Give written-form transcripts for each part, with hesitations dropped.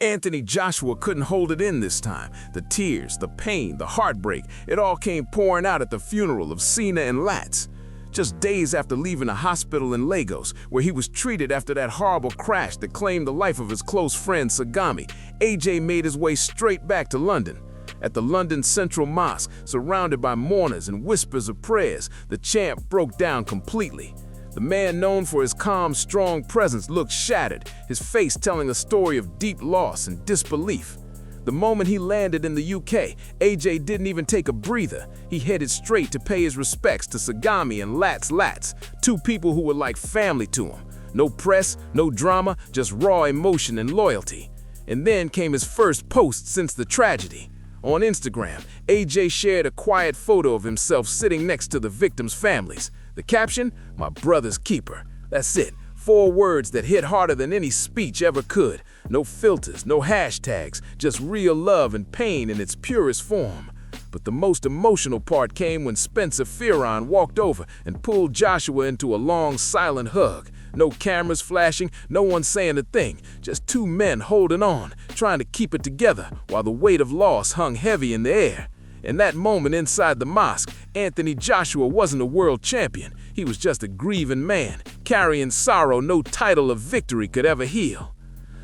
Anthony Joshua couldn't hold it in this time. The tears, the pain, the heartbreak, it all came pouring out at the funeral of Sina and Lats. Just days after leaving a hospital in Lagos, where he was treated after that horrible crash that claimed the life of his close friend Sagami, AJ made his way straight back to London. At the London Central Mosque, surrounded by mourners and whispers of prayers, the champ broke down completely. The man known for his calm, strong presence looked shattered, his face telling a story of deep loss and disbelief. The moment he landed in the UK, AJ didn't even take a breather. He headed straight to pay his respects to Sagami and Lats, two people who were like family to him. No press, no drama, just raw emotion and loyalty. And then came his first post since the tragedy. On Instagram, AJ shared a quiet photo of himself sitting next to the victims' families. The caption, "My brother's keeper." That's it. 4 words that hit harder than any speech ever could. No filters, no hashtags, just real love and pain in its purest form. But the most emotional part came when Spencer Fearon walked over and pulled Joshua into a long, silent hug. No cameras flashing, no one saying a thing, just 2 men holding on, trying to keep it together while the weight of loss hung heavy in the air. In that moment inside the mosque, Anthony Joshua wasn't a world champion. He was just a grieving man, carrying sorrow no title of victory could ever heal.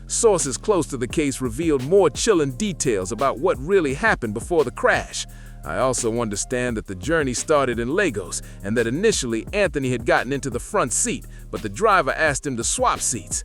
Sources close to the case revealed more chilling details about what really happened before the crash. I also understand that the journey started in Lagos and that initially Anthony had gotten into the front seat, but the driver asked him to swap seats.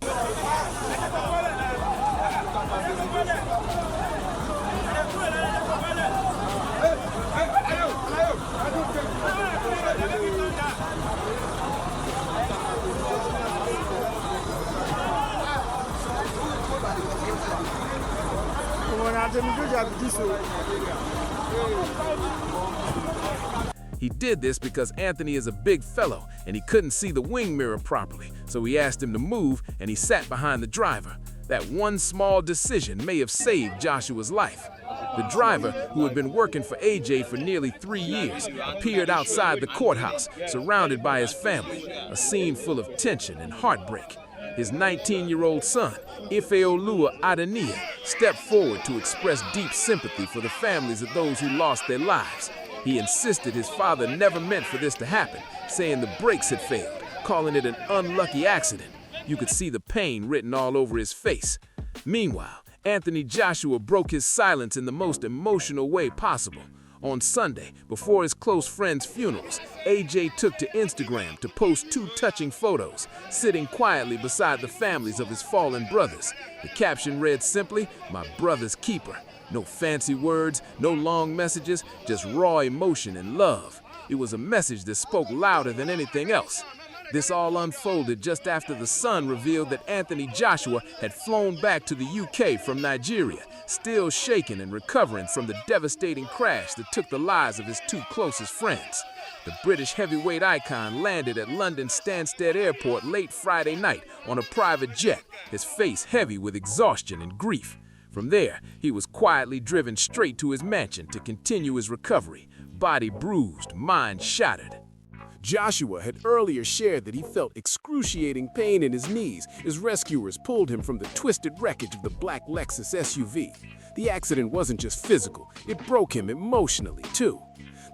He did this because Anthony is a big fellow and he couldn't see the wing mirror properly, so he asked him to move and he sat behind the driver. That one small decision may have saved Joshua's life. The driver, who had been working for AJ for nearly 3 years, appeared outside the courthouse, surrounded by his family, a scene full of tension and heartbreak. His 19-year-old son, Ifeoluwa Adeniyi, stepped forward to express deep sympathy for the families of those who lost their lives. He insisted his father never meant for this to happen, saying the brakes had failed, calling it an unlucky accident. You could see the pain written all over his face. Meanwhile, Anthony Joshua broke his silence in the most emotional way possible. On Sunday, before his close friends' funerals, AJ took to Instagram to post 2 touching photos, sitting quietly beside the families of his fallen brothers. The caption read simply, "My brother's keeper." No fancy words, no long messages, just raw emotion and love. It was a message that spoke louder than anything else. This all unfolded just after the Sun revealed that Anthony Joshua had flown back to the UK from Nigeria, still shaken and recovering from the devastating crash that took the lives of his 2 closest friends. The British heavyweight icon landed at London Stansted Airport late Friday night on a private jet, his face heavy with exhaustion and grief. From there, he was quietly driven straight to his mansion to continue his recovery, body bruised, mind shattered. Joshua had earlier shared that he felt excruciating pain in his knees as rescuers pulled him from the twisted wreckage of the black Lexus SUV. The accident wasn't just physical, it broke him emotionally too.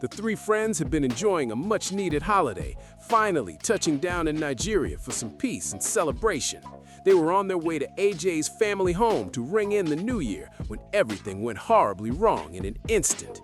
The 3 friends had been enjoying a much-needed holiday, finally touching down in Nigeria for some peace and celebration. They were on their way to AJ's family home to ring in the new year when everything went horribly wrong in an instant.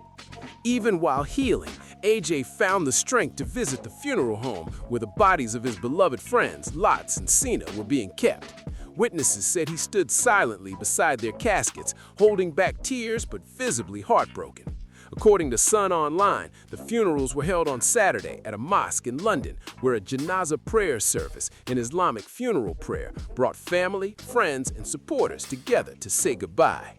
Even while healing, AJ found the strength to visit the funeral home where the bodies of his beloved friends, Lats and Sina, were being kept. Witnesses said he stood silently beside their caskets, holding back tears but visibly heartbroken. According to Sun Online, the funerals were held on Saturday at a mosque in London, where a janazah prayer service, an Islamic funeral prayer, brought family, friends, and supporters together to say goodbye.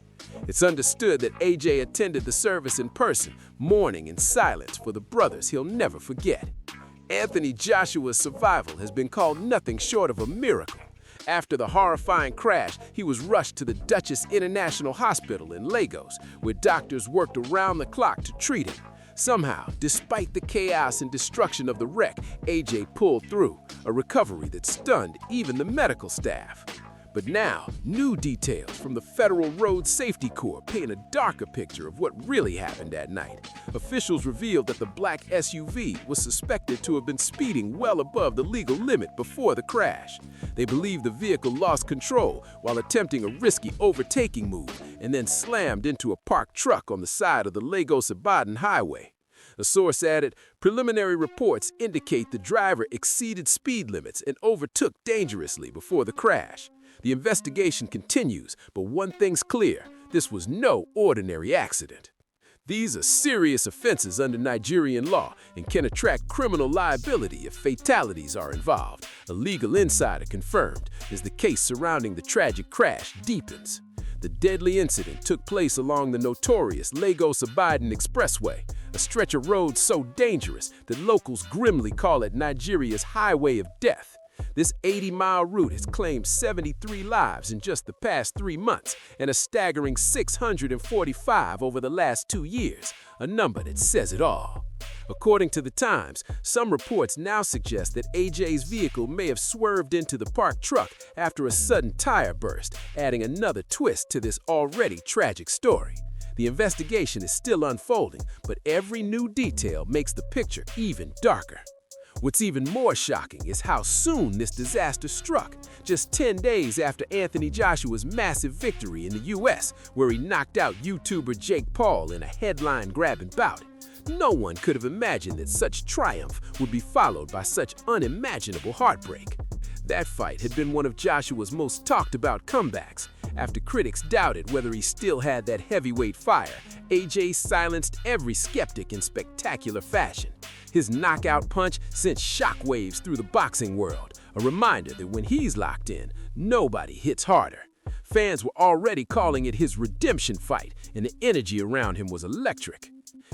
It's understood that AJ attended the service in person, mourning in silence for the brothers he'll never forget. Anthony Joshua's survival has been called nothing short of a miracle. After the horrifying crash, he was rushed to the Duchess International Hospital in Lagos, where doctors worked around the clock to treat him. Somehow, despite the chaos and destruction of the wreck, AJ pulled through, a recovery that stunned even the medical staff. But now, new details from the Federal Road Safety Corps paint a darker picture of what really happened that night. Officials revealed that the black SUV was suspected to have been speeding well above the legal limit before the crash. They believe the vehicle lost control while attempting a risky overtaking move and then slammed into a parked truck on the side of the Lagos-Ibadan highway. A source added, preliminary reports indicate the driver exceeded speed limits and overtook dangerously before the crash. The investigation continues, but one thing's clear: this was no ordinary accident. These are serious offenses under Nigerian law and can attract criminal liability if fatalities are involved, a legal insider confirmed as the case surrounding the tragic crash deepens. The deadly incident took place along the notorious Lagos-Ibadan Expressway, a stretch of road so dangerous that locals grimly call it Nigeria's highway of death. This 80-mile route has claimed 73 lives in just the past 3 months and a staggering 645 over the last 2 years, a number that says it all. According to the Times, some reports now suggest that AJ's vehicle may have swerved into the parked truck after a sudden tire burst, adding another twist to this already tragic story. The investigation is still unfolding, but every new detail makes the picture even darker. What's even more shocking is how soon this disaster struck, just 10 days after Anthony Joshua's massive victory in the U.S., where he knocked out YouTuber Jake Paul in a headline-grabbing bout. No one could have imagined that such triumph would be followed by such unimaginable heartbreak. That fight had been one of Joshua's most talked-about comebacks. After critics doubted whether he still had that heavyweight fire, AJ silenced every skeptic in spectacular fashion. His knockout punch sent shockwaves through the boxing world, a reminder that when he's locked in, nobody hits harder. Fans were already calling it his redemption fight, and the energy around him was electric.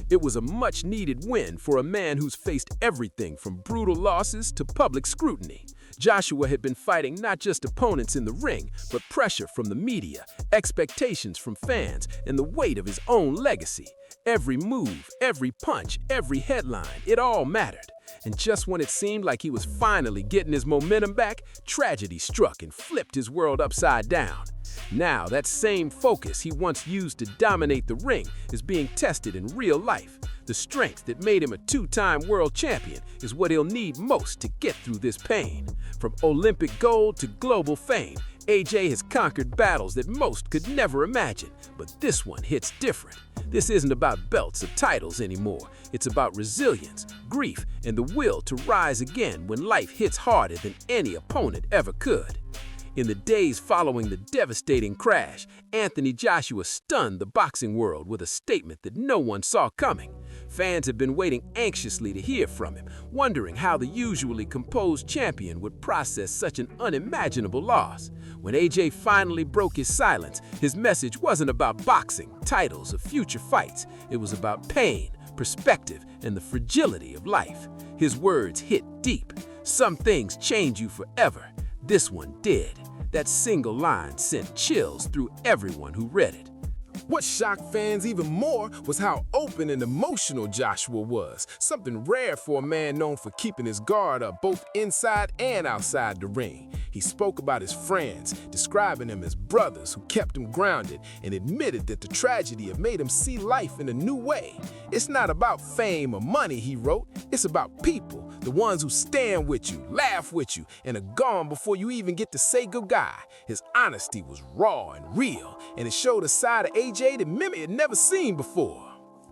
It was a much-needed win for a man who's faced everything from brutal losses to public scrutiny. Joshua had been fighting not just opponents in the ring, but pressure from the media, expectations from fans, and the weight of his own legacy. Every move, every punch, every headline, it all mattered. And just when it seemed like he was finally getting his momentum back, tragedy struck and flipped his world upside down. Now, that same focus he once used to dominate the ring is being tested in real life. The strength that made him a 2-time world champion is what he'll need most to get through this pain. From Olympic gold to global fame, AJ has conquered battles that most could never imagine, but this one hits different. This isn't about belts or titles anymore. It's about resilience, grief, and the will to rise again when life hits harder than any opponent ever could. In the days following the devastating crash, Anthony Joshua stunned the boxing world with a statement that no one saw coming. Fans have been waiting anxiously to hear from him, wondering how the usually composed champion would process such an unimaginable loss. When AJ finally broke his silence, his message wasn't about boxing, titles, or future fights. It was about pain, perspective, and the fragility of life. His words hit deep. Some things change you forever. This one did. That single line sent chills through everyone who read it. What shocked fans even more was how open and emotional Joshua was, something rare for a man known for keeping his guard up both inside and outside the ring. He spoke about his friends, describing them as brothers who kept him grounded, and admitted that the tragedy had made him see life in a new way. It's not about fame or money, he wrote. It's about people, the ones who stand with you, laugh with you, and are gone before you even get to say goodbye. His honesty was raw and real, and it showed a side of AJ that Mimi had never seen before.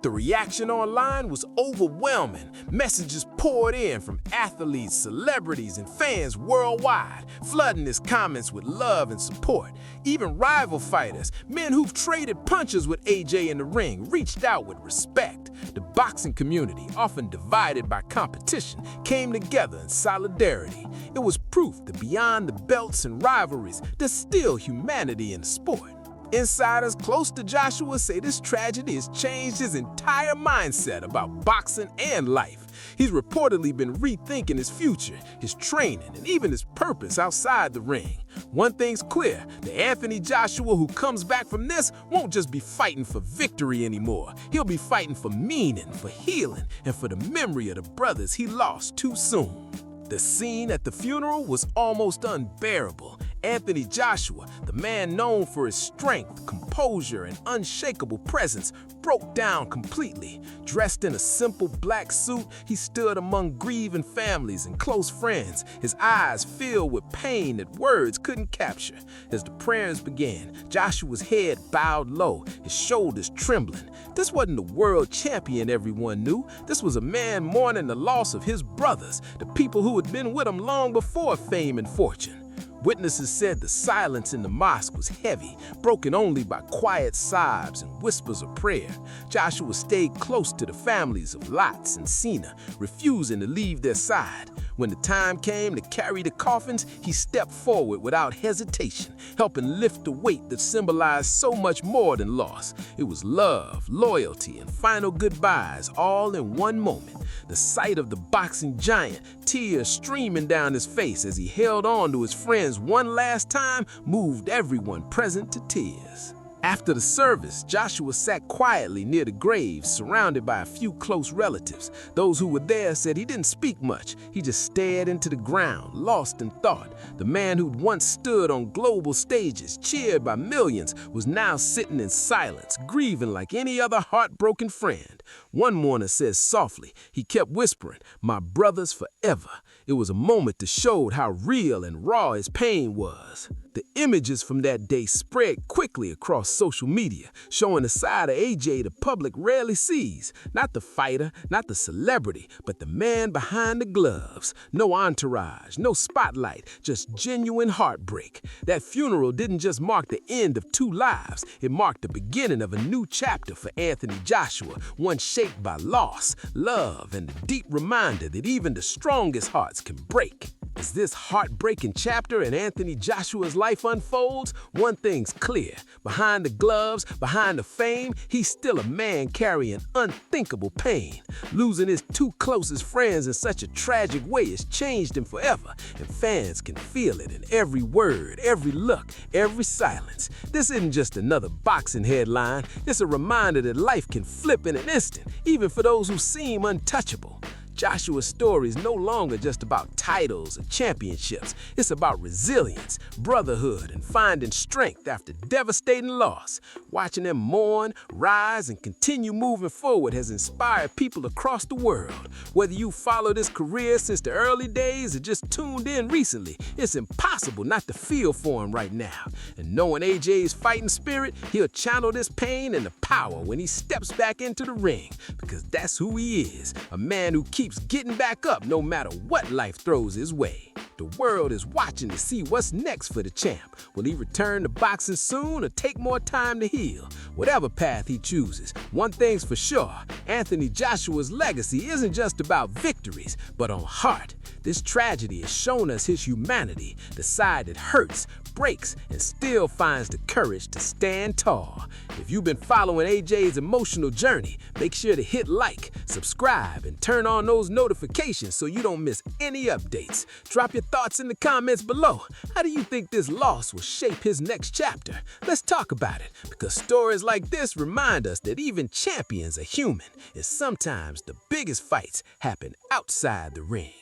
The reaction online was overwhelming. Messages poured in from athletes, celebrities, and fans worldwide, flooding his comments with love and support. Even rival fighters, men who've traded punches with AJ in the ring, reached out with respect. The boxing community, often divided by competition, came together in solidarity. It was proof that beyond the belts and rivalries, there's still humanity in the sport. Insiders close to Joshua say this tragedy has changed his entire mindset about boxing and life. He's reportedly been rethinking his future, his training, and even his purpose outside the ring. One thing's clear, the Anthony Joshua who comes back from this won't just be fighting for victory anymore. He'll be fighting for meaning, for healing, and for the memory of the brothers he lost too soon. The scene at the funeral was almost unbearable. Anthony Joshua, the man known for his strength, composure, and unshakable presence, broke down completely. Dressed in a simple black suit, he stood among grieving families and close friends, his eyes filled with pain that words couldn't capture. As the prayers began, Joshua's head bowed low, his shoulders trembling. This wasn't the world champion everyone knew. This was a man mourning the loss of his brothers, the people who had been with him long before fame and fortune. Witnesses said the silence in the mosque was heavy, broken only by quiet sobs and whispers of prayer. Joshua stayed close to the families of Lots and Sina, refusing to leave their side. When the time came to carry the coffins, he stepped forward without hesitation, helping lift the weight that symbolized so much more than loss. It was love, loyalty, and final goodbyes all in one moment. The sight of the boxing giant, tears streaming down his face as he held on to his friends one last time, moved everyone present to tears. After the service, Joshua sat quietly near the graves, surrounded by a few close relatives. Those who were there said he didn't speak much. He just stared into the ground, lost in thought. The man who'd once stood on global stages, cheered by millions, was now sitting in silence, grieving like any other heartbroken friend. One mourner says softly, he kept whispering, "My brothers forever." It was a moment that showed how real and raw his pain was. The images from that day spread quickly across social media, showing a side of AJ the public rarely sees. Not the fighter, not the celebrity, but the man behind the gloves. No entourage, no spotlight, just genuine heartbreak. That funeral didn't just mark the end of two lives, it marked the beginning of a new chapter for Anthony Joshua, one shaped by loss, love, and the deep reminder that even the strongest hearts can break. As this heartbreaking chapter in Anthony Joshua's life unfolds, one thing's clear. Behind the gloves, behind the fame, he's still a man carrying unthinkable pain. Losing his two closest friends in such a tragic way has changed him forever, and fans can feel it in every word, every look, every silence. This isn't just another boxing headline, it's a reminder that life can flip in an instant, even for those who seem untouchable. Joshua's story is no longer just about titles or championships. It's about resilience, brotherhood, and finding strength after devastating loss. Watching them mourn, rise, and continue moving forward has inspired people across the world. Whether you followed his career since the early days or just tuned in recently, it's impossible not to feel for him right now. And knowing AJ's fighting spirit, he'll channel this pain into power when he steps back into the ring, because that's who he is, a man who keeps getting back up no matter what life throws his way. The world is watching to see what's next for the champ. Will he return to boxing soon or take more time to heal? Whatever path he chooses, one thing's for sure, Anthony Joshua's legacy isn't just about victories, but on heart. This tragedy has shown us his humanity, the side that hurts, breaks, and still finds the courage to stand tall. If you've been following AJ's emotional journey, make sure to hit like, subscribe, and turn on those notifications so you don't miss any updates. Drop your thoughts in the comments below. How do you think this loss will shape his next chapter? Let's talk about it, because stories like this remind us that even champions are human, and sometimes the biggest fights happen outside the ring.